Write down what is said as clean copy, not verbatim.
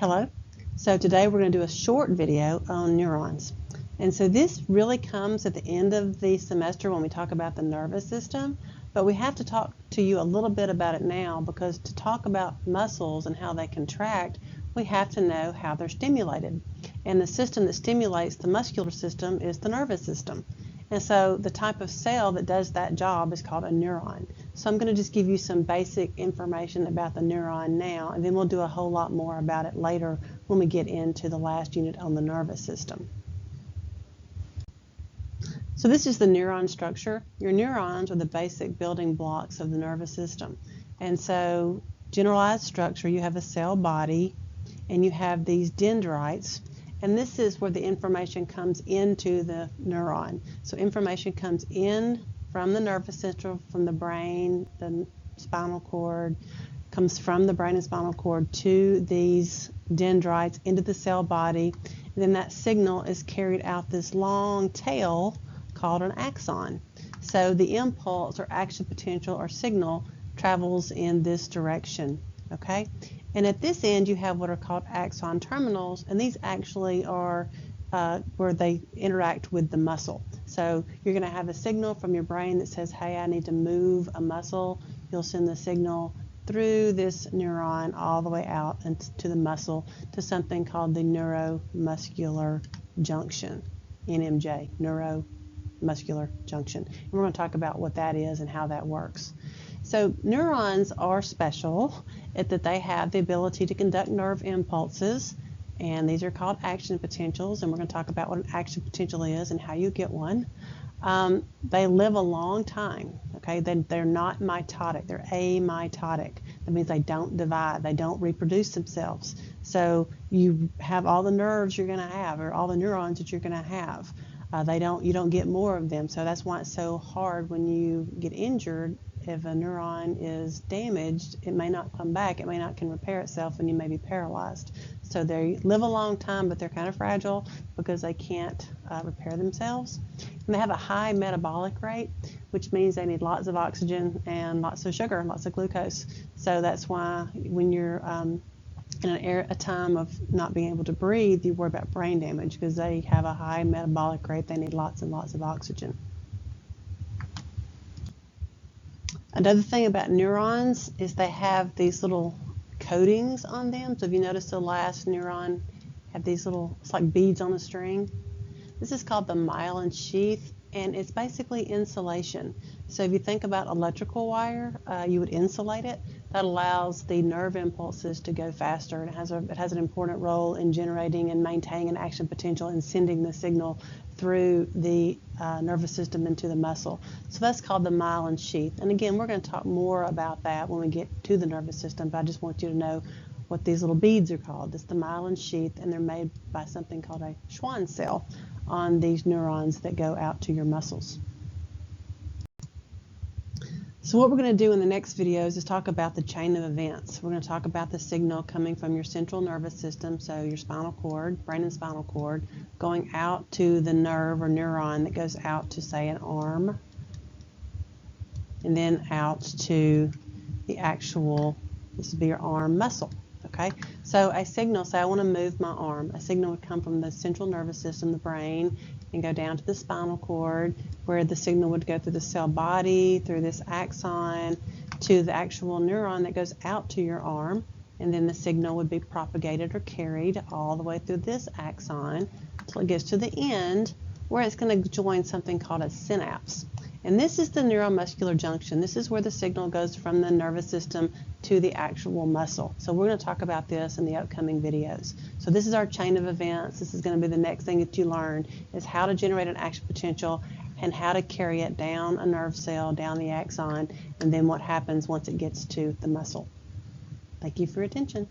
Hello. So today we're going to do a short video on neurons. And so this really comes at the end of the semester when we talk about the nervous system, but we have to talk to you a little bit about it now because to talk about muscles and how they contract, we have to know how they're stimulated. And the system that stimulates the muscular system is the nervous system. And so the type of cell that does that job is called a neuron. So I'm going to just give you some basic information about the neuron now, and then we'll do a whole lot more about it later when we get into the last unit on the nervous system. So this is the neuron structure. Your neurons are the basic building blocks of the nervous system. And so generalized structure, you have a cell body, and you have these dendrites. And this is where the information comes into the neuron. So information comes in from the nervous system, from the brain, the spinal cord, comes from the brain and spinal cord to these dendrites into the cell body. And then that signal is carried out this long tail called an axon. So the impulse or action potential or signal travels in this direction, okay? And at this end, you have what are called axon terminals, and these actually are where they interact with the muscle. So you're going to have a signal from your brain that says, hey, I need to move a muscle. You'll send the signal through this neuron all the way out into the muscle to something called the neuromuscular junction, NMJ, neuromuscular junction. And we're going to talk about what that is and how that works. So neurons are special in that they have the ability to conduct nerve impulses, and these are called action potentials, and we're going to talk about what an action potential is and how you get one. They live a long time, okay? They're not mitotic, they're amitotic. That means they don't divide, they don't reproduce themselves. So you have all the nerves you're going to have, or all the neurons that you're going to have. You don't get more of them, so that's why it's so hard when you get injured. If a neuron is damaged, it may not come back, it may not can repair itself, and you may be paralyzed. So they live a long time, but they're kind of fragile because they can't repair themselves. And they have a high metabolic rate, which means they need lots of oxygen and lots of sugar, lots of glucose. So that's why when you're in a time of not being able to breathe, you worry about brain damage because they have a high metabolic rate. They need lots and lots of oxygen. Another thing about neurons is they have these little coatings on them. So if you notice the last neuron have these little, it's like beads on a string. This is called the myelin sheath, and it's basically insulation. So if you think about electrical wire, you would insulate it. That allows the nerve impulses to go faster, and it has an important role in generating and maintaining an action potential and sending the signal through the nervous system into the muscle. So that's called the myelin sheath. And again, we're going to talk more about that when we get to the nervous system, but I just want you to know what these little beads are called. It's the myelin sheath, and they're made by something called a Schwann cell on these neurons that go out to your muscles. So what we're going to do in the next videos is talk about the chain of events. We're going to talk about the signal coming from your central nervous system, so your spinal cord, brain and spinal cord, going out to the nerve or neuron that goes out to, say, an arm, and then out to the actual, this would be your arm muscle. Okay, so a signal, say I want to move my arm, a signal would come from the central nervous system, the brain, and go down to the spinal cord, where the signal would go through the cell body, through this axon, to the actual neuron that goes out to your arm, and then the signal would be propagated or carried all the way through this axon until it gets to the end, where it's going to join something called a synapse. And this is the neuromuscular junction. This is where the signal goes from the nervous system to the actual muscle. So we're going to talk about this in the upcoming videos. So this is our chain of events. This is going to be the next thing that you learn, is how to generate an action potential and how to carry it down a nerve cell, down the axon, and then what happens once it gets to the muscle. Thank you for your attention.